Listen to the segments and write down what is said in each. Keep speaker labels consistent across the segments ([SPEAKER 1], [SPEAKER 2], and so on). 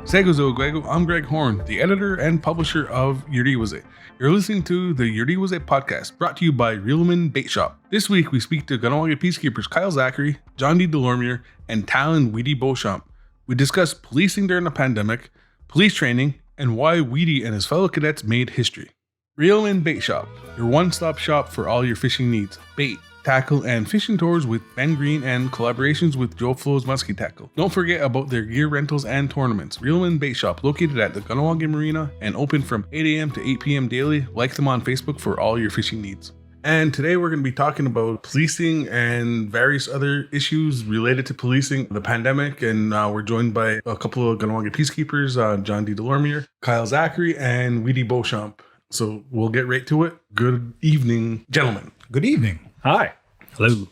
[SPEAKER 1] Seguzo Guego, I'm Greg Horn, the editor and publisher of Yuriwaze. You're listening to the Yuriwaze podcast, brought to you by Reelman Bait Shop. This week, we speak to Kahnawake Peacekeepers Kyle Zachary, Dee Delormier, and Talon Weetie Beauchamp. We discuss policing during the pandemic, police training, and why Weetie and his fellow cadets made history. Reelman Bait Shop, your one-stop shop for all your fishing needs. Bait, tackle, and fishing tours with Ben Green and collaborations with Joe Flo's Muskie Tackle. Don't forget about their gear rentals and tournaments. Reelman Bait Shop, located at the Kahnawake Marina and open from 8 a.m. to 8 p.m. daily. Like them on Facebook for all your fishing needs. And today we're going to be talking about policing and various other issues related to policing, the pandemic. And we're joined by a couple of Kahnawake Peacekeepers, Dee Delormier, Kyle Zachary, and Weetie Beauchamp. So we'll get right to it. Good evening, gentlemen.
[SPEAKER 2] Good evening.
[SPEAKER 3] Hi.
[SPEAKER 2] Hello.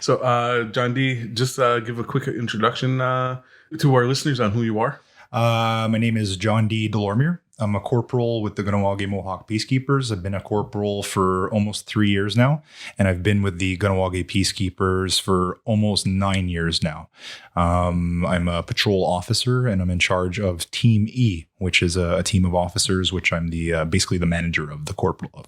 [SPEAKER 1] So, John D., just give a quick introduction to our listeners on who you are.
[SPEAKER 2] My name is Dee Delormier. I'm a corporal with the Kahnawake Peacekeepers. I've been a corporal for almost 3 years now, and I've been with the Kahnawake Peacekeepers for almost 9 years now. I'm a patrol officer, and I'm in charge of Team E, which is a team of officers, which I'm the basically the manager of the corporal of.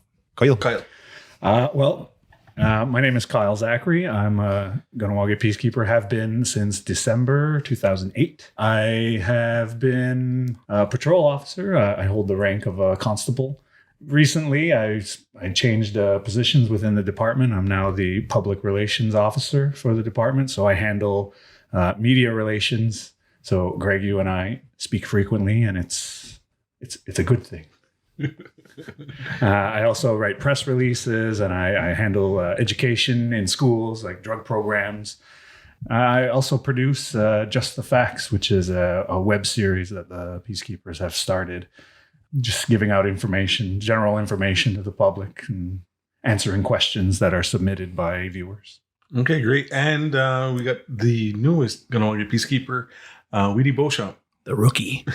[SPEAKER 2] Kyle.
[SPEAKER 3] My name is Kyle Zachary. I'm a Kahnawake Peacekeeper, have been since December 2008. I have been a patrol officer. I hold the rank of a constable. Recently, I changed positions within the department. I'm now the public relations officer for the department, so I handle media relations. So, Greg, you and I speak frequently, and it's a good thing. I also write press releases, and I handle education in schools, like drug programs. I also produce Just the Facts, which is a web series that the Peacekeepers have started, just giving out information, general information to the public and answering questions that are submitted by viewers.
[SPEAKER 1] Okay, great. And we got the newest Kahnawake Peacekeeper, Weetie Beauchamp.
[SPEAKER 4] The rookie.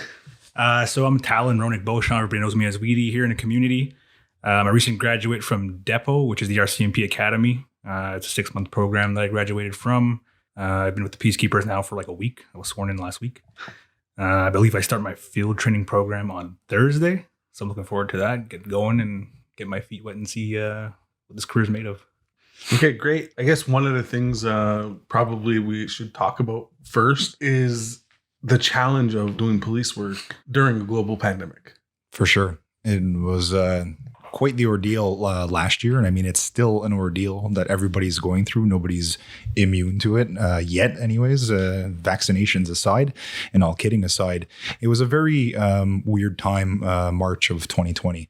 [SPEAKER 4] So I'm Talon Beauchamp. Everybody knows me as Weetie here in the community. I'm a recent graduate from Depot, which is the RCMP Academy. It's a 6-month program that I graduated from. I've been with the Peacekeepers now for like a week. I was sworn in last week. I believe I start my field training program on Thursday. So I'm looking forward to that. Get going and get my feet wet and see what this career is made of.
[SPEAKER 1] Okay, great. I guess one of the things probably we should talk about first is the challenge of doing police work during a global pandemic.
[SPEAKER 2] For sure. It was quite the ordeal last year. And I mean, it's still an ordeal that everybody's going through. Nobody's immune to it yet anyways, vaccinations aside and all kidding aside. It was a very weird time, March of 2020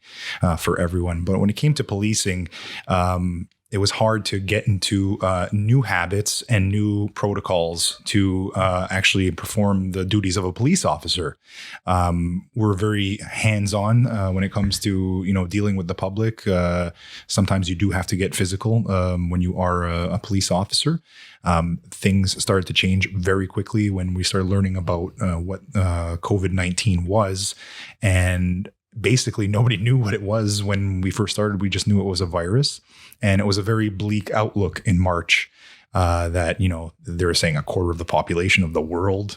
[SPEAKER 2] for everyone. But when it came to policing, it was hard to get into new habits and new protocols to actually perform the duties of a police officer. We're very hands-on when it comes to dealing with the public. Sometimes you do have to get physical when you are a police officer. Things started to change very quickly when we started learning about what COVID-19 was, and basically nobody knew what it was when we first started. We just knew it was a virus, and it was a very bleak outlook in March that, they were saying a quarter of the population of the world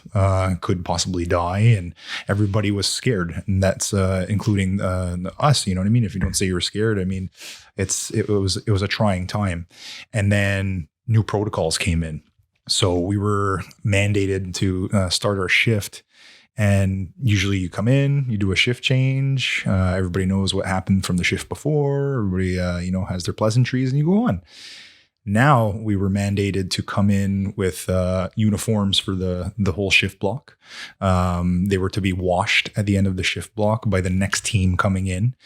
[SPEAKER 2] could possibly die, and everybody was scared. And that's including us, you know what I mean? If you don't say you're scared, I mean, it was a trying time. And then new protocols came in. So we were mandated to start our shift. And usually you come in, you do a shift change. Everybody knows what happened from the shift before. Everybody, has their pleasantries, and you go on. Now we were mandated to come in with uniforms for the whole shift block. They were to be washed at the end of the shift block by the next team coming in.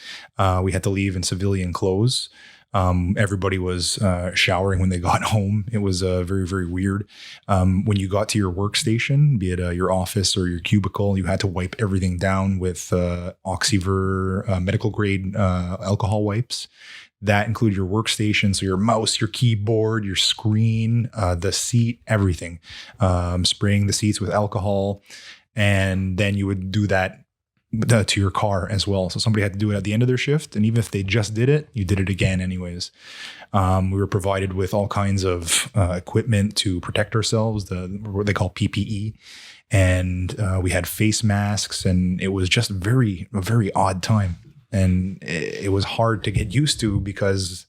[SPEAKER 2] We had to leave in civilian clothes. Everybody was showering when they got home. It was very, very weird. When you got to your workstation, be it your office or your cubicle, you had to wipe everything down with Oxyver medical grade alcohol wipes. That included your workstation, so your mouse, your keyboard, your screen, the seat, everything. Spraying the seats with alcohol. And then you would do that to your car as well. So somebody had to do it at the end of their shift. And even if they just did it, you did it again anyways. We were provided with all kinds of equipment to protect ourselves, what they call PPE. And we had face masks, and it was just a very odd time. And it was hard to get used to because,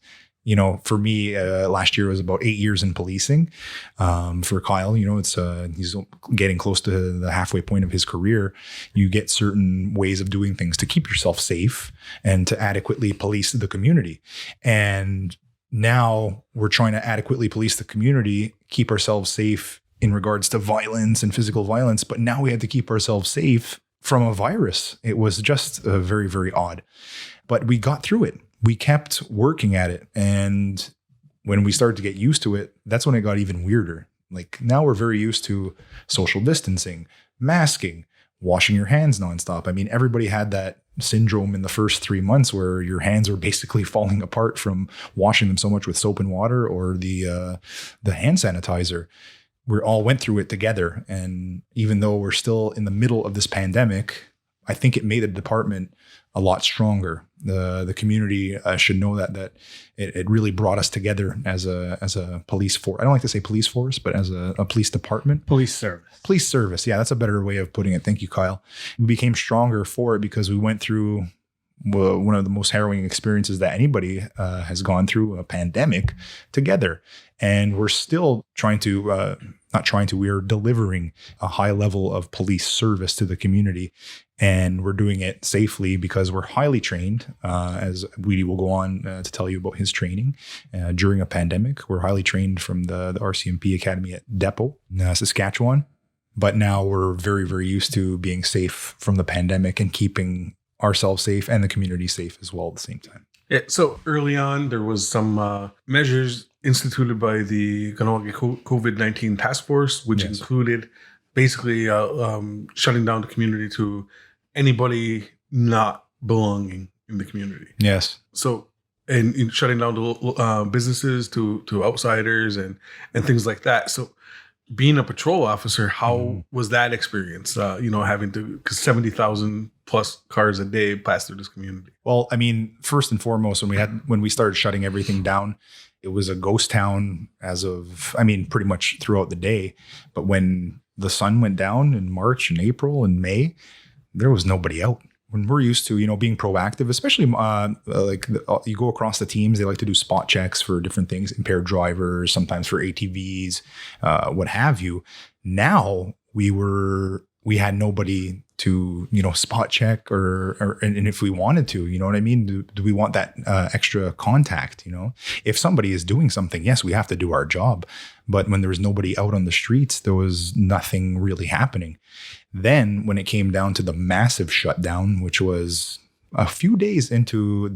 [SPEAKER 2] for me, last year was about 8 years in policing. For Kyle, it's he's getting close to the halfway point of his career. You get certain ways of doing things to keep yourself safe and to adequately police the community. And now we're trying to adequately police the community, keep ourselves safe in regards to violence and physical violence. But now we had to keep ourselves safe from a virus. It was just very, very odd. But we got through it. We kept working at it. And when we started to get used to it, that's when it got even weirder. Like now we're very used to social distancing, masking, washing your hands nonstop. I mean, everybody had that syndrome in the first 3 months where your hands were basically falling apart from washing them so much with soap and water or the hand sanitizer. We all went through it together. And even though we're still in the middle of this pandemic, I think it made the department a lot stronger. The community should know that it really brought us together as a police force. I don't like to say police force, but as a police department.
[SPEAKER 3] Police service.
[SPEAKER 2] Police service. Yeah, that's a better way of putting it. Thank you, Kyle. We became stronger for it because we went through one of the most harrowing experiences that anybody has gone through, a pandemic, together. And we're still we're delivering a high level of police service to the community. And we're doing it safely because we're highly trained, as Weetie will go on to tell you about his training during a pandemic. We're highly trained from the RCMP Academy at Depot, Saskatchewan. But now we're very, very used to being safe from the pandemic and keeping ourselves safe and the community safe as well at the same time.
[SPEAKER 1] Yeah, so early on, there was some measures instituted by the Kahnawake COVID-19 task force, which included basically shutting down the community to anybody not belonging in the community.
[SPEAKER 2] Yes.
[SPEAKER 1] So, and shutting down the businesses to outsiders and things like that. So, being a patrol officer, how was that experience? Having to, because 70,000 plus cars a day pass through this community.
[SPEAKER 2] Well, I mean, first and foremost, when we started shutting everything down, it was a ghost town pretty much throughout the day. But when the sun went down in March and April and May, there was nobody out. When we're used to, being proactive, especially you go across the teams, they like to do spot checks for different things, impaired drivers, sometimes for ATVs, what have you. Now we had nobody to, spot check or if we wanted to, you know what I mean? Do we want that extra contact? If somebody is doing something, yes, we have to do our job. But when there was nobody out on the streets, there was nothing really happening. Then when it came down to the massive shutdown, which was a few days into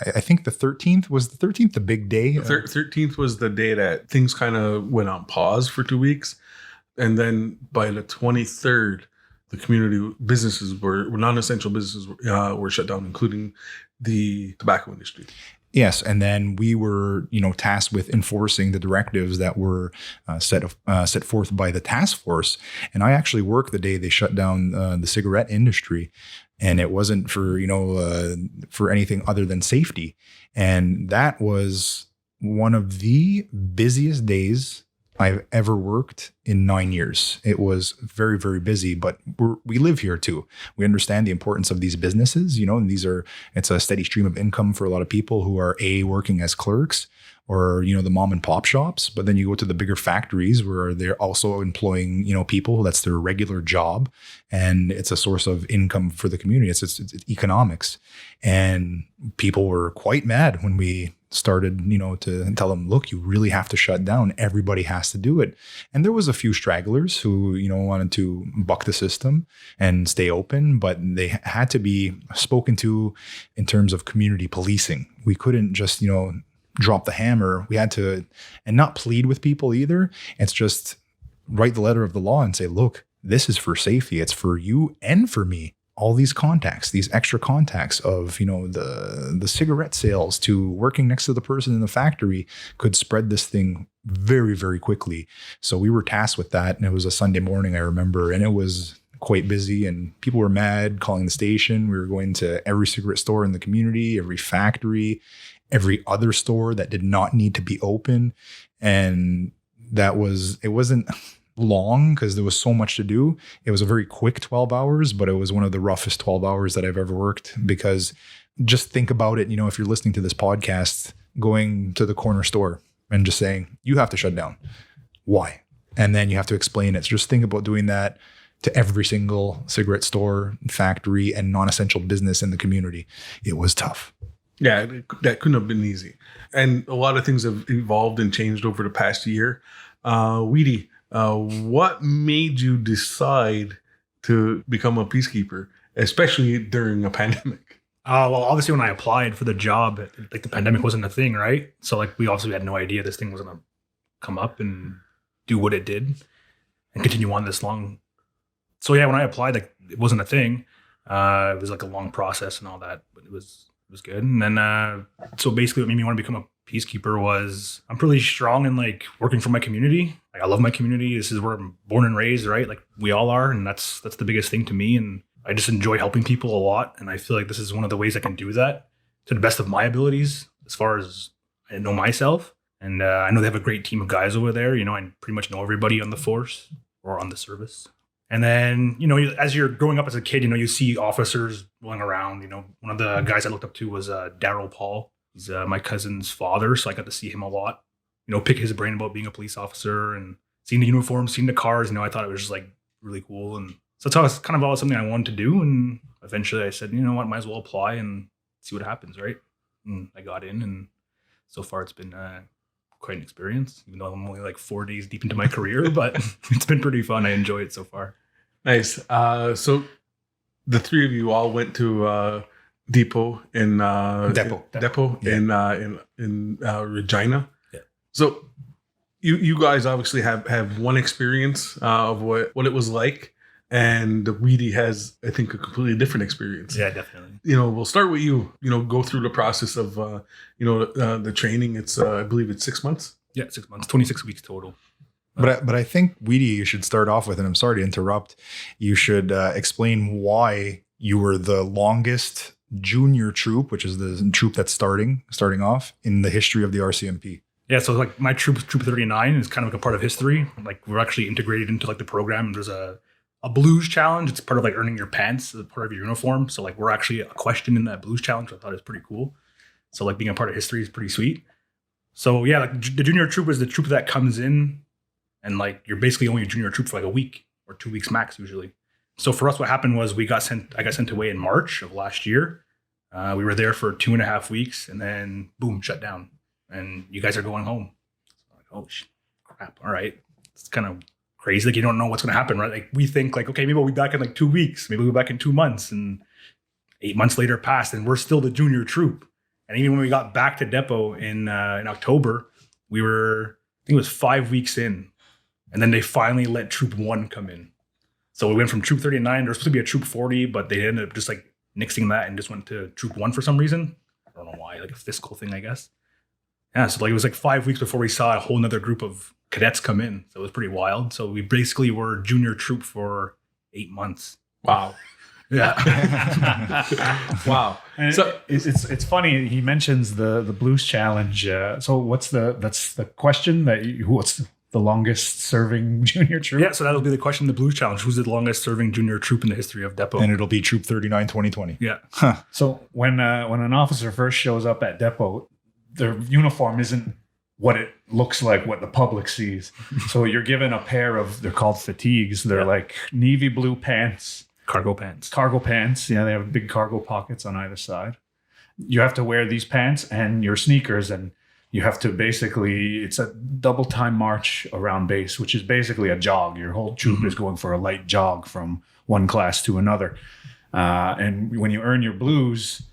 [SPEAKER 2] I think the 13th, was the 13th the big day?
[SPEAKER 1] The 13th was the day that things kind of went on pause for 2 weeks. And then by the 23rd, the community businesses non-essential businesses were shut down, including the tobacco industry.
[SPEAKER 2] Yes, and then we were, tasked with enforcing the directives that were set forth by the task force. And I actually worked the day they shut down the cigarette industry, and it wasn't for for anything other than safety. And that was one of the busiest days I've ever worked in 9 years. It was very, very busy, but we live here too. We understand the importance of these businesses, and it's a steady stream of income for a lot of people who are working as clerks or, the mom and pop shops. But then you go to the bigger factories where they're also employing, people. That's their regular job. And it's a source of income for the community. It's economics. And people were quite mad when we started, to tell them, look, you really have to shut down. Everybody has to do it. And there was a few stragglers who, wanted to buck the system and stay open, but they had to be spoken to in terms of community policing. We couldn't just, drop the hammer. We had to, and not plead with people either. It's just write the letter of the law and say, look, this is for safety. It's for you and for me. All these contacts, these extra contacts of, the cigarette sales to working next to the person in the factory could spread this thing very, very quickly. So we were tasked with that. And it was a Sunday morning, I remember, and it was quite busy, and people were mad, calling the station. We were going to every cigarette store in the community, every factory, every other store that did not need to be open. And it wasn't long because there was so much to do. It was a very quick 12 hours, but it was one of the roughest 12 hours that I've ever worked, because just think about it. If you're listening to this podcast, going to the corner store and just saying, you have to shut down. Why? And then you have to explain it. So just think about doing that to every single cigarette store, factory, and non-essential business in the community. It was tough.
[SPEAKER 1] Yeah, that couldn't have been easy. And a lot of things have evolved and changed over the past year. Weetie, what made you decide to become a peacekeeper, especially during a pandemic?
[SPEAKER 4] Well, obviously when I applied for the job, like the pandemic wasn't a thing, right? So like we obviously had no idea this thing was going to come up and do what it did and continue on this long. So yeah, when I applied, like it wasn't a thing. It was like a long process and all that, but it was good. And then, so basically what made me want to become a peacekeeper was I'm pretty strong in like working for my community. Like I love my community. This is where I'm born and raised, right? Like we all are. And that's the biggest thing to me. And I just enjoy helping people a lot. And I feel like this is one of the ways I can do that to the best of my abilities as far as I know myself. And I know they have a great team of guys over there. I pretty much know everybody on the force or on the service. And then, as you're growing up as a kid, you see officers rolling around. One of the guys I looked up to was Daryl Paul. He's my cousin's father, so I got to see him a lot. Pick his brain about being a police officer and seeing the uniforms, seeing the cars. I thought it was just like really cool. And so it's kind of always something I wanted to do. And eventually I said, you know what, might as well apply and see what happens, right? And I got in, and so far it's been quite an experience, even though I'm only like 4 days deep into my career, but it's been pretty fun. I enjoy it so far.
[SPEAKER 1] Nice. So the three of you all went to Depot in Regina.
[SPEAKER 4] Yeah.
[SPEAKER 1] So you guys obviously have one experience of what it was like, and Weetie has, I think, a completely different experience.
[SPEAKER 4] Yeah, definitely.
[SPEAKER 1] We'll start with you. Go through the process of the training. It's I believe it's 6 months.
[SPEAKER 4] Yeah, 6 months, 26 weeks total.
[SPEAKER 2] But I think, Weetie, you should start off with, and I'm sorry to interrupt, you should explain why you were the longest junior troop, which is the troop that's starting off in the history of the RCMP.
[SPEAKER 4] Yeah, so like my troop 39 is kind of like a part of history. Like we're actually integrated into like the program. There's a blues challenge. It's part of like earning your pants as part of your uniform. So like we're actually a question in that blues challenge. I thought it was pretty cool. So like being a part of history is pretty sweet. So yeah, like the junior troop is the troop that comes in, and like you're basically only a junior troop for like a week or 2 weeks max usually. So for us, what happened was I got sent away in March of last year. We were there for 2.5 weeks, and then boom, shut down. And you guys are going home. So like, oh crap! All right, it's kind of crazy. Like you don't know what's going to happen, right? Like we think like, okay, maybe we'll be back in like 2 weeks. Maybe we'll be back in 2 months. And 8 months later passed, and we're still the junior troop. And even when we got back to depot in October, we were, I think it was 5 weeks in. And then they finally let Troop 1 come in. So we went from Troop 39. There was supposed to be a Troop 40, but they ended up just like nixing that and just went to Troop 1 for some reason. I don't know why, like a fiscal thing, I guess. Yeah, so like it was like 5 weeks before we saw a whole nother group of cadets come in. So it was pretty wild. So we basically were junior troop for 8 months.
[SPEAKER 1] Wow.
[SPEAKER 4] Yeah.
[SPEAKER 1] Wow.
[SPEAKER 3] And
[SPEAKER 1] So
[SPEAKER 3] it's funny. He mentions the blues challenge. So that's the question what's the longest serving junior troop?
[SPEAKER 4] Yeah, so that'll be the question, the blues challenge. Who's the longest serving junior troop in the history of depot?
[SPEAKER 2] And it'll be Troop 39 2020.
[SPEAKER 4] Yeah.
[SPEAKER 3] So when an officer first shows up at depot, their uniform isn't what it looks like, what the public sees. So you're given a pair of, they're called fatigues. They're like navy blue pants.
[SPEAKER 4] Cargo pants.
[SPEAKER 3] Yeah, they have big cargo pockets on either side. You have to wear these pants and your sneakers, and you have to it's a double time march around base, which is basically a jog. Your whole troop is going for a light jog from one class to another. And when you earn your blues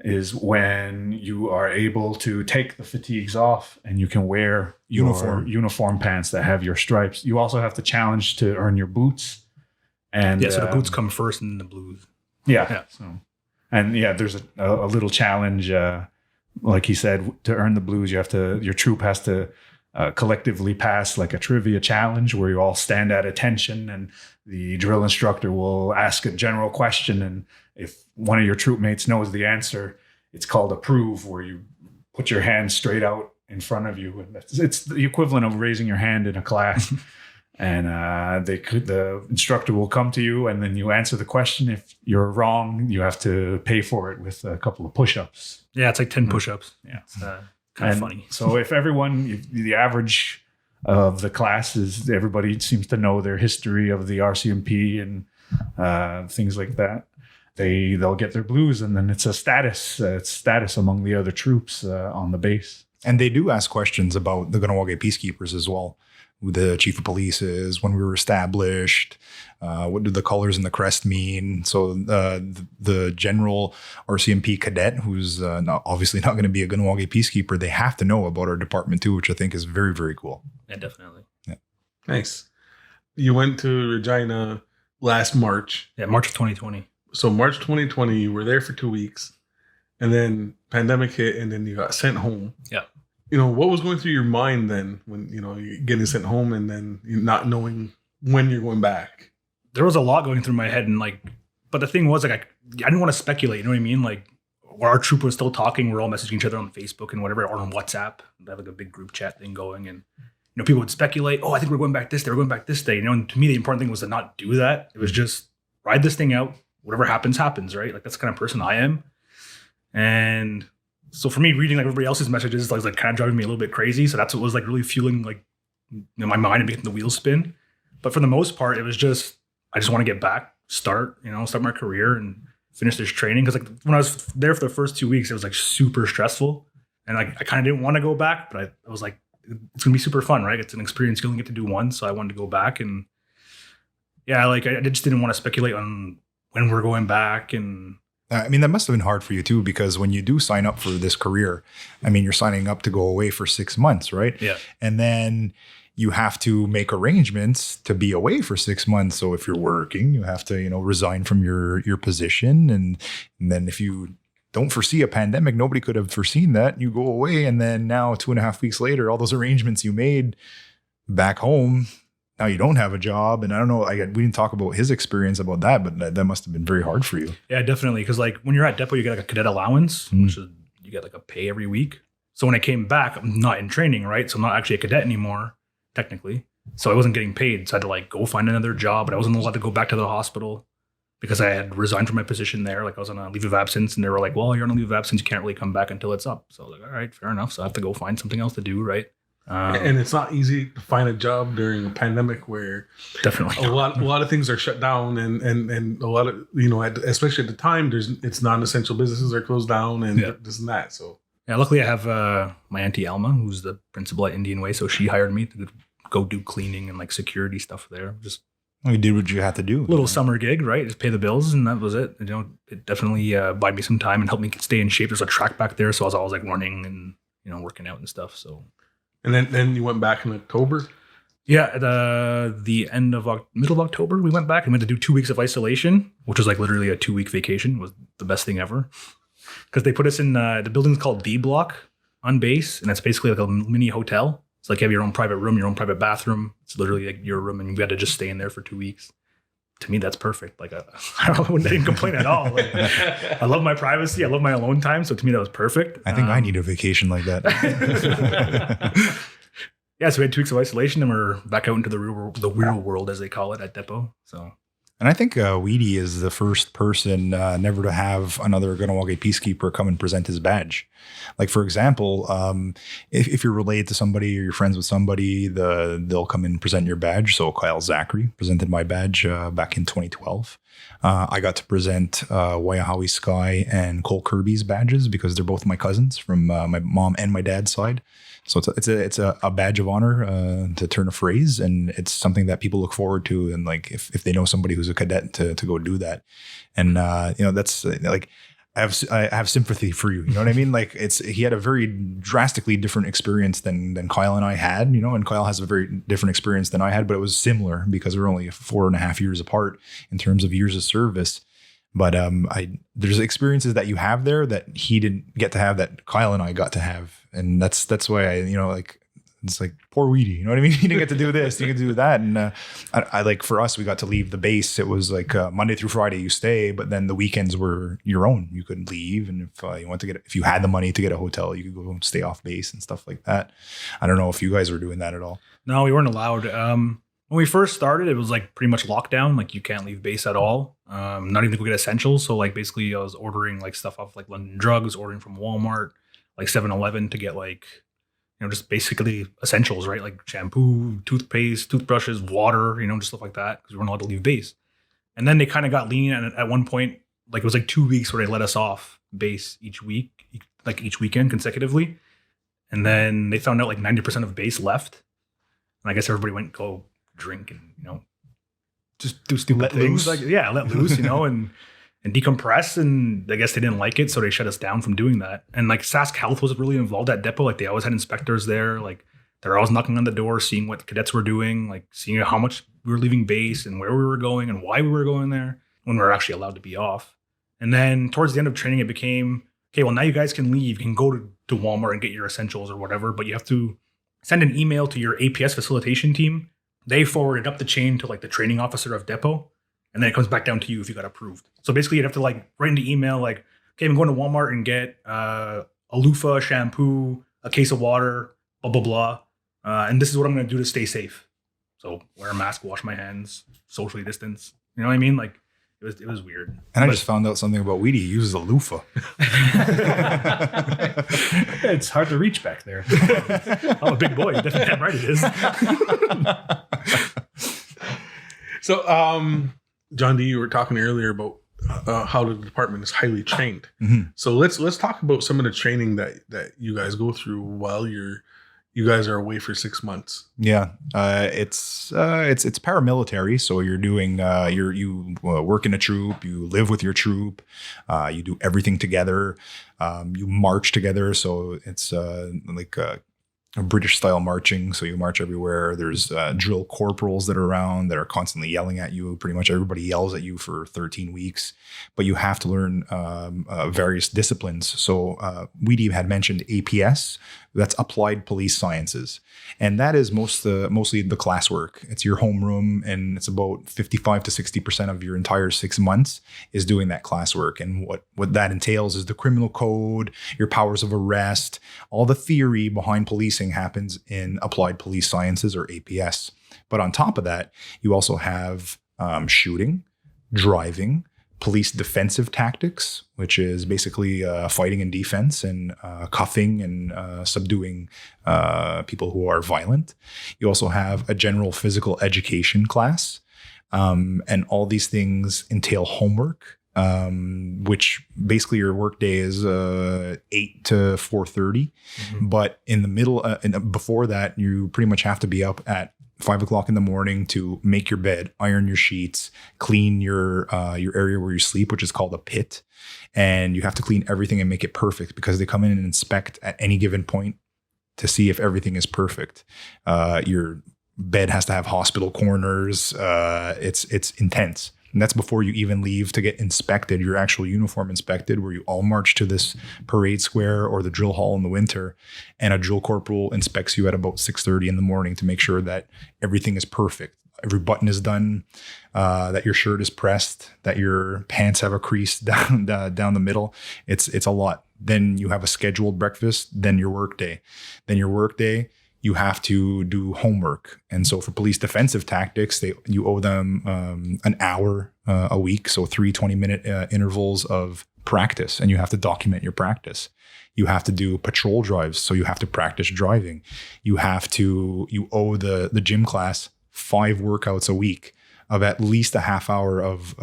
[SPEAKER 3] is when you are able to take the fatigues off and you can wear your uniform pants that have your stripes. You also have to challenge to earn your boots. And
[SPEAKER 4] so the boots come first and then the blues.
[SPEAKER 3] Yeah. So, and there's a little challenge. Like he said, to earn the blues, your troop has to collectively pass like a trivia challenge where you all stand at attention and the drill instructor will ask a general question. And if one of your troop mates knows the answer, it's called a prove, where you put your hand straight out in front of you. And it's the equivalent of raising your hand in a class. And the instructor will come to you and then you answer the question. If you're wrong, you have to pay for it with a couple of push-ups.
[SPEAKER 4] Yeah, it's like 10 push-ups. Yeah, it's kind of funny.
[SPEAKER 3] So if the average of the class is everybody seems to know their history of the RCMP and things like that, they'll get their blues, and then it's a status among the other troops on the base.
[SPEAKER 2] And they do ask questions about the Kahnawake Peacekeepers as well. Who the chief of police is, when we were established, what do the colors and the crest mean? So the general RCMP cadet, who's obviously not going to be a Kahnawake Peacekeeper, they have to know about our department too, which I think is very, very cool.
[SPEAKER 4] Yeah, definitely.
[SPEAKER 2] Yeah.
[SPEAKER 1] Nice. You went to Regina last March.
[SPEAKER 4] Yeah, March of 2020.
[SPEAKER 1] So March 2020, you were there for 2 weeks, and then pandemic hit, and then you got sent home.
[SPEAKER 4] Yeah.
[SPEAKER 1] What was going through your mind then when, you're getting sent home and then you're not knowing when you're going back?
[SPEAKER 4] There was a lot going through my head, and but the thing was, I didn't want to speculate. You know what I mean? Like, our troop was still talking. We're all messaging each other on Facebook and whatever, or on WhatsApp. They have like a big group chat thing going, and people would speculate. Oh, I think we're going back this day. We're going back this day. And to me, the important thing was to not do that. It was just ride this thing out. Whatever happens, happens. Right? Like, that's the kind of person I am, and. So for me, reading like everybody else's messages was like kind of driving me a little bit crazy. So that's what was like really fueling like my mind and making the wheels spin. But for the most part, it was just I just want to get back, start my career and finish this training. Because like when I was there for the first 2 weeks, it was like super stressful, and like I kind of didn't want to go back. But I was like, it's gonna be super fun, right? It's an experience you only get to do once, so I wanted to go back. And yeah, like I just didn't want to speculate on when we're going back. And
[SPEAKER 2] I mean, that must have been hard for you too, because when you do sign up for this career, I mean, you're signing up to go away for 6 months, right?
[SPEAKER 4] Yeah.
[SPEAKER 2] And then you have to make arrangements to be away for 6 months. So if you're working, you have to, resign from your position. And then if you don't foresee a pandemic, nobody could have foreseen that. You go away, and then now 2.5 weeks later, all those arrangements you made back home, now you don't have a job. And I don't know, we didn't talk about his experience about that, but that must have been very hard for you.
[SPEAKER 4] Yeah, definitely. Because like when you're at depot, you get like a cadet allowance, which is you get like a pay every week. So when I came back, I'm not in training, right? So I'm not actually a cadet anymore, technically. So I wasn't getting paid. So I had to like go find another job, but I wasn't allowed to go back to the hospital because I had resigned from my position there. Like I was on a leave of absence, and they were like, well, you're on a leave of absence. You can't really come back until it's up. So I was like, all right, fair enough. So I have to go find something else to do, right?
[SPEAKER 1] And it's not easy to find a job during a pandemic where
[SPEAKER 4] definitely
[SPEAKER 1] a lot of things are shut down, and a lot of especially at the time, it's non-essential businesses are closed down and this and that. So
[SPEAKER 4] yeah, luckily I have my auntie Alma, who's the principal at Indian Way, so she hired me to go do cleaning and like security stuff there. Just
[SPEAKER 2] you did what you had to do.
[SPEAKER 4] Little summer gig, right? Just pay the bills, and that was it. It definitely bought me some time and helped me stay in shape. There's a track back there, so I was always like running and working out and stuff. So.
[SPEAKER 1] And then you went back in October?
[SPEAKER 4] Yeah, at the end of middle of October, we went back and went to do 2 weeks of isolation, which was like literally a 2-week vacation. It was the best thing ever. Because they put us in the building's called D Block on base, and it's basically like a mini hotel. It's like you have your own private room, your own private bathroom. It's literally like your room, and you got to just stay in there for 2 weeks. To me, that's perfect. Like I didn't complain at all. Like, I love my privacy. I love my alone time. So to me, that was perfect.
[SPEAKER 2] I think I need a vacation like that.
[SPEAKER 4] Yeah, so we had 2 weeks of isolation, and we're back out into the real world, as they call it, at depot. So.
[SPEAKER 2] And I think Weetie is the first person never to have another Kahnawake Peacekeeper come and present his badge. Like, for example, if you're related to somebody or you're friends with somebody, they'll come and present your badge. So Kyle Zachary presented my badge back in 2012. I got to present Waiahawi Sky and Cole Kirby's badges because they're both my cousins from my mom and my dad's side. So it's a badge of honor, to turn a phrase, and it's something that people look forward to. And like if they know somebody who's a cadet to go do that, and that's like I have sympathy for you. You know what I mean? Like he had a very drastically different experience than Kyle and I had. And Kyle has a very different experience than I had, but it was similar because we're only 4.5 years apart in terms of years of service. But there's experiences that you have there that he didn't get to have that Kyle and I got to have. And that's why it's like poor Weetie. You know what I mean? You didn't get to do this, you get to do that. And I like for us, we got to leave the base. It was like Monday through Friday you stay, but then the weekends were your own. You could leave, and if you had the money to get a hotel, you could go stay off base and stuff like that. I don't know if you guys were doing that at all.
[SPEAKER 4] No, we weren't allowed. When we first started, it was like pretty much lockdown. Like you can't leave base at all. Not even to go get essentials. So like basically I was ordering like stuff off like London Drugs, ordering from Walmart, like 7-Eleven to get like, just basically essentials, right? Like shampoo, toothpaste, toothbrushes, water, just stuff like that. Because we weren't allowed to leave base. And then they kind of got lenient at one point. Like it was like 2 weeks where they let us off base each week, like each weekend consecutively. And then they found out like 90% of base left. And I guess everybody went go drink and just do stupid things let loose and decompress, and I guess they didn't like it, so they shut us down from doing that. And like Sask Health was really involved at depot. Like they always had inspectors there, like they're always knocking on the door, seeing what cadets were doing, like seeing how much we were leaving base and where we were going and why we were going there when we were actually allowed to be off. And then towards the end of training it became, okay, well now you guys can leave, you can go to Walmart and get your essentials or whatever, but you have to send an email to your APS facilitation team. They forward it up the chain to like the training officer of depot, and then it comes back down to you if you got approved. So basically you'd have to like write in the email like, okay, I'm going to Walmart and get a loofah, shampoo, a case of water, blah, blah, blah. And this is what I'm going to do to stay safe. So wear a mask, wash my hands, socially distance. You know what I mean? Like it was weird.
[SPEAKER 2] And I just found out something about Weetie. He uses a loofah.
[SPEAKER 3] It's hard to reach back there.
[SPEAKER 4] I'm a big boy. Definitely damn right it is.
[SPEAKER 1] So, John D, you were talking earlier about how the department is highly trained.
[SPEAKER 2] Mm-hmm.
[SPEAKER 1] So let's talk about some of the training that you guys go through while you guys are away for 6 months.
[SPEAKER 2] Yeah, it's paramilitary. So you're doing you work in a troop, you live with your troop, you do everything together, you march together. So it's like a British style marching. So you march everywhere. There's drill corporals that are around that are constantly yelling at you. Pretty much everybody yells at you for 13 weeks, but you have to learn various disciplines. So Weetie had mentioned APS. That's Applied Police Sciences. And that is mostly the classwork. It's your homeroom, and it's about 55 to 60% of your entire 6 months is doing that classwork. And what that entails is the criminal code, your powers of arrest, all the theory behind policing happens in Applied Police Sciences, or APS. But on top of that, you also have shooting, driving, police defensive tactics, which is basically fighting and defense, and cuffing and subduing people who are violent. You also have a general physical education class, and all these things entail homework, which basically your work day is 8 to 4:30. Mm-hmm. But in the middle, before that, you pretty much have to be up at 5 o'clock in the morning to make your bed, iron your sheets, clean your area where you sleep, which is called a pit. And you have to clean everything and make it perfect, because they come in and inspect at any given point to see if everything is perfect. Your bed has to have hospital corners. It's intense. And that's before you even leave to get inspected, your actual uniform inspected, where you all march to this parade square or the drill hall in the winter. And a drill corporal inspects you at about 6:30 in the morning to make sure that everything is perfect. Every button is done, that your shirt is pressed, that your pants have a crease down the middle. It's a lot. Then you have a scheduled breakfast, then your work day. Then your work day, you have to do homework. And so for police defensive tactics, you owe them an hour a week. So 3 20-minute intervals of practice, and you have to document your practice. You have to do patrol drives. So you have to practice driving. You owe the gym class 5 workouts a week of at least a half hour of,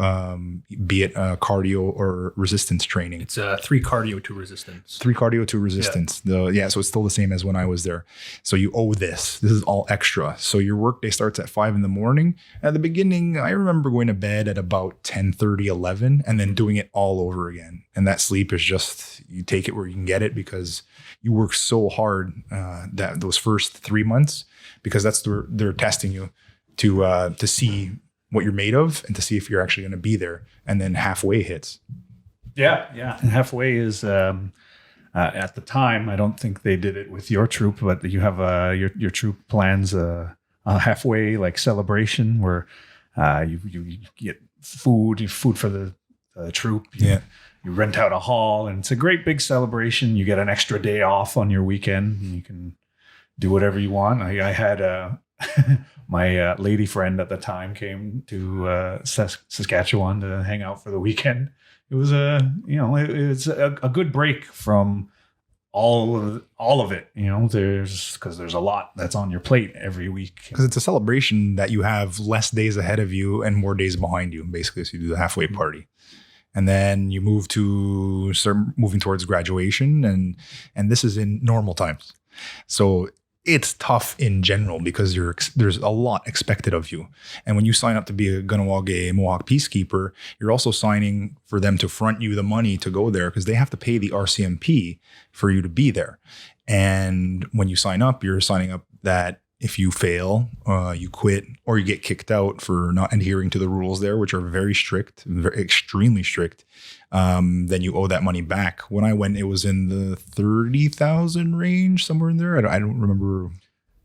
[SPEAKER 2] be it cardio or resistance training.
[SPEAKER 4] It's 3 cardio, 2 resistance.
[SPEAKER 2] 3 cardio, 2 resistance. Yeah. So it's still the same as when I was there. So you owe this. This is all extra. So your workday starts at 5 in the morning. At the beginning, I remember going to bed at about 10:30, 11, and then doing it all over again. And that sleep is just, you take it where you can get it, because you work so hard that those first 3 months, because that's they're testing you to see what you're made of and to see if you're actually going to be there. And then halfway hits.
[SPEAKER 3] Yeah. And halfway is At the time, I don't think they did it with your troop, but you have your troop plans a halfway like celebration where you get food for the troop. You rent out a hall, and it's a great big celebration. You get an extra day off on your weekend, and you can do whatever you want. I had my lady friend at the time came to Saskatchewan to hang out for the weekend. It was it's a good break from all of it. There's a lot that's on your plate every week.
[SPEAKER 2] Because it's a celebration that you have less days ahead of you and more days behind you, basically. So you do the halfway party. And then you start moving towards graduation, and this is in normal times. So it's tough in general because there's a lot expected of you. And when you sign up to be a Kahnawake Mohawk Peacekeeper, you're also signing for them to front you the money to go there because they have to pay the RCMP for you to be there. And when you sign up, you're signing up that if you fail, you quit, or you get kicked out for not adhering to the rules there, which are very strict, extremely strict, then you owe that money back. When I went, it was in the 30,000 range, somewhere in there. I don't remember.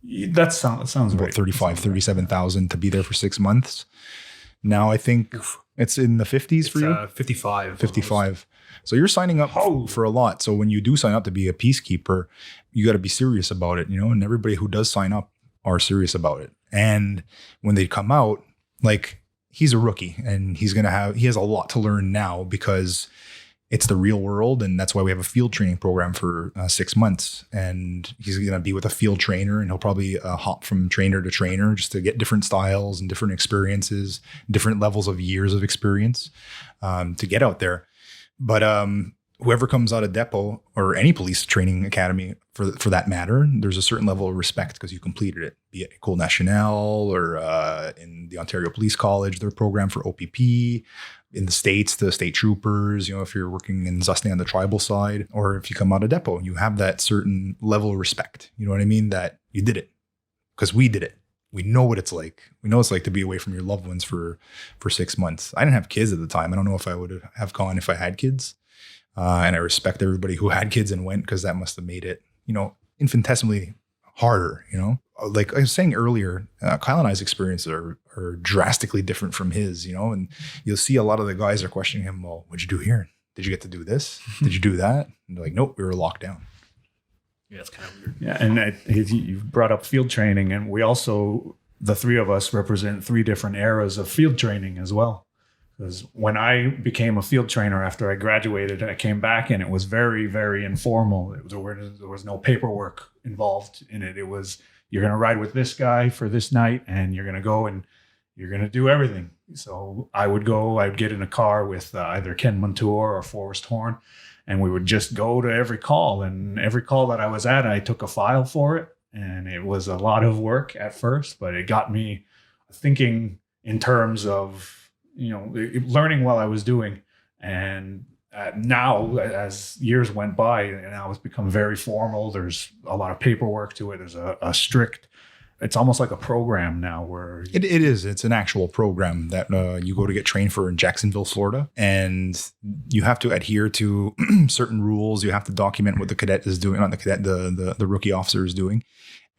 [SPEAKER 3] That sounds
[SPEAKER 2] about
[SPEAKER 3] right.
[SPEAKER 2] 35, 37,000 to be there for 6 months. Now I think it's in the 50s for you.
[SPEAKER 4] 55.
[SPEAKER 2] 55. So you're signing up for a lot. So when you do sign up to be a peacekeeper, you got to be serious about it, and everybody who does sign up are serious about it. And when they come out, like, he's a rookie and he has a lot to learn now because it's the real world. And that's why we have a field training program for 6 months. And he's going to be with a field trainer, and he'll probably hop from trainer to trainer just to get different styles and different experiences, different levels of years of experience to get out there. But whoever comes out of depot or any police training academy for that matter, there's a certain level of respect because you completed it, be it École Nationale or in the Ontario Police College, their program for OPP, in the States, the state troopers, if you're working in Zustne on the tribal side, or if you come out of depot, you have that certain level of respect. You know what I mean? That you did it because we did it. We know what it's like. We know it's like to be away from your loved ones for 6 months. I didn't have kids at the time. I don't know if I would have gone if I had kids. And I respect everybody who had kids and went because that must have made it, infinitesimally harder, Like I was saying earlier, Kyle and I's experiences are drastically different from his, and you'll see a lot of the guys are questioning him, well, what'd you do here? Did you get to do this? Did you do that? And they're like, nope, we were locked down.
[SPEAKER 4] Yeah, it's kind of weird.
[SPEAKER 3] Yeah, and you brought up field training, and we also, the three of us represent 3 different eras of field training as well. Because when I became a field trainer after I graduated, I came back and it was very, very informal. There was no paperwork involved in it. It was, you're going to ride with this guy for this night and you're going to go and you're going to do everything. So I'd get in a car with either Ken Montour or Forrest Horn, and we would just go to every call. And every call that I was at, I took a file for it. And it was a lot of work at first, but it got me thinking in terms of, learning while I was doing. And now, as years went by, and now it's become very formal. There's a lot of paperwork to it. There's a strict, it's almost like a program now where...
[SPEAKER 2] It is. It's an actual program that you go to get trained for in Jacksonville, Florida. And you have to adhere to certain rules. You have to document what the cadet is doing, not the cadet, the rookie officer is doing.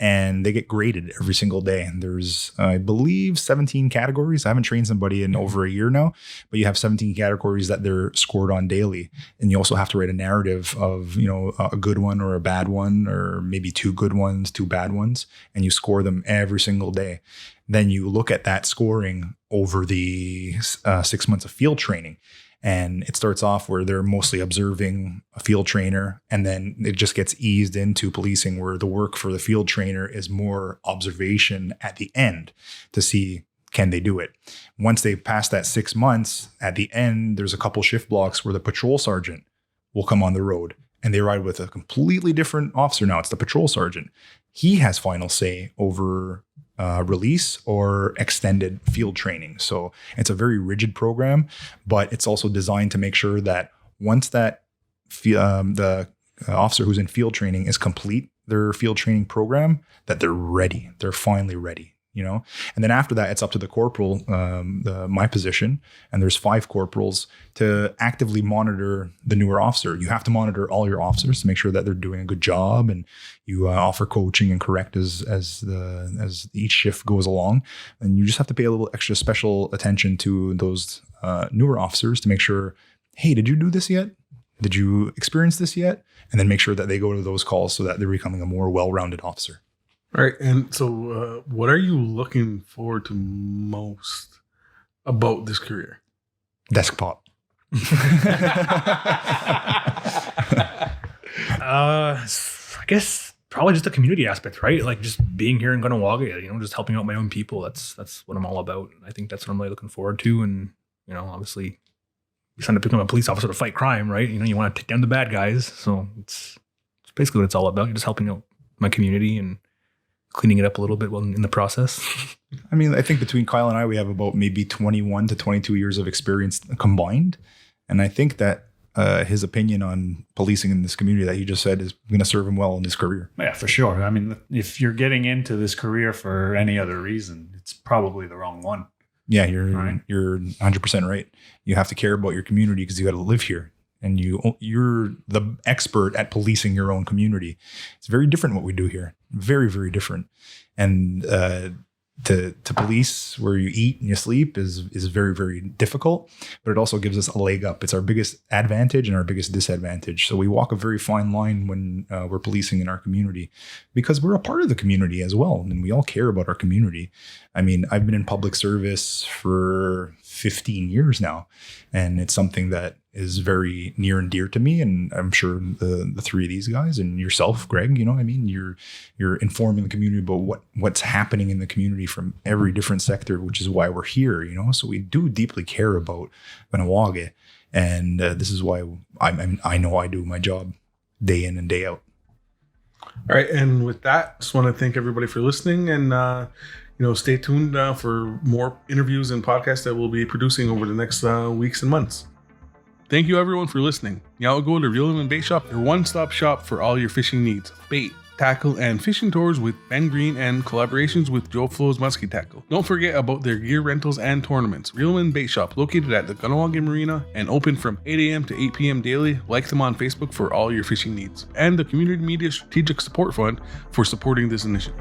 [SPEAKER 2] And they get graded every single day. And there's, I believe, 17 categories. I haven't trained somebody in over a year now, but you have 17 categories that they're scored on daily. And you also have to write a narrative of, a good one or a bad one, or maybe 2 good ones, 2 bad ones. And you score them every single day. Then you look at that scoring over the 6 months of field training. And it starts off where they're mostly observing a field trainer, and then it just gets eased into policing where the work for the field trainer is more observation at the end to see, can they do it? Once they pass that 6 months, at the end, there's a couple shift blocks where the patrol sergeant will come on the road, and they ride with a completely different officer now. It's the patrol sergeant. He has final say over release or extended field training. So it's a very rigid program, but it's also designed to make sure that once that the officer who's in field training is complete their field training program, that they're ready. They're finally ready. you know. And then after that, it's up to the corporal, my position, and there's 5 corporals to actively monitor the newer officer. You have to monitor all your officers to make sure that they're doing a good job, and you offer coaching and correct as each shift goes along. And you just have to pay a little extra special attention to those newer officers to make sure, hey, did you do this yet? Did you experience this yet? And then make sure that they go to those calls so that they're becoming a more well-rounded officer.
[SPEAKER 1] All right. And so what are you looking forward to most about this career?
[SPEAKER 2] Desk pop.
[SPEAKER 4] I guess probably just the community aspect, right? Like just being here in Kahnawake, you know, just helping out my own people. That's what I'm all about. I think that's what I'm really looking forward to. And, you know, obviously you signed up to become a police officer to fight crime, right? You know, you want to take down the bad guys. So it's basically what it's all about. You're just helping out my community and cleaning it up a little bit in the process.
[SPEAKER 2] I mean, I think between Kyle and I, we have about maybe 21 to 22 years of experience combined. And I think that his opinion on policing in this community that he just said is going to serve him well in his career.
[SPEAKER 3] Yeah, for sure. I mean, if you're getting into this career for any other reason, it's probably the wrong one.
[SPEAKER 2] Yeah, you're 100% right. You have to care about your community because you got to live here. And you're the expert at policing your own community. It's very different what we do here. Very, very different. And to police where you eat and you sleep is very, very difficult, but it also gives us a leg up. It's our biggest advantage and our biggest disadvantage. So we walk a very fine line when we're policing in our community because we're a part of the community as well. And we all care about our community. I mean, I've been in public service for 15 years now, and it's something that is very near and dear to me. And I'm sure the 3 of these guys and yourself, Greg, you know what I mean? You're informing the community about what's happening in the community from every different sector, which is why we're here, you know? So we do deeply care about Kahnawake. And this is why I know I do my job day in and day out.
[SPEAKER 1] All right. And with that, I just want to thank everybody for listening, and, stay tuned for more interviews and podcasts that we'll be producing over the next weeks and months. Thank you everyone for listening. Now go to Reel 'em and Bait Shop, your one-stop shop for all your fishing needs. Bait, tackle, and fishing tours with Ben Green and collaborations with Joe Flo's Muskie Tackle. Don't forget about their gear rentals and tournaments. Reel 'em and Bait Shop, located at the Kahnawake Marina and open from 8 a.m. to 8 p.m. daily. Like them on Facebook for all your fishing needs. And the Community Media Strategic Support Fund for supporting this initiative.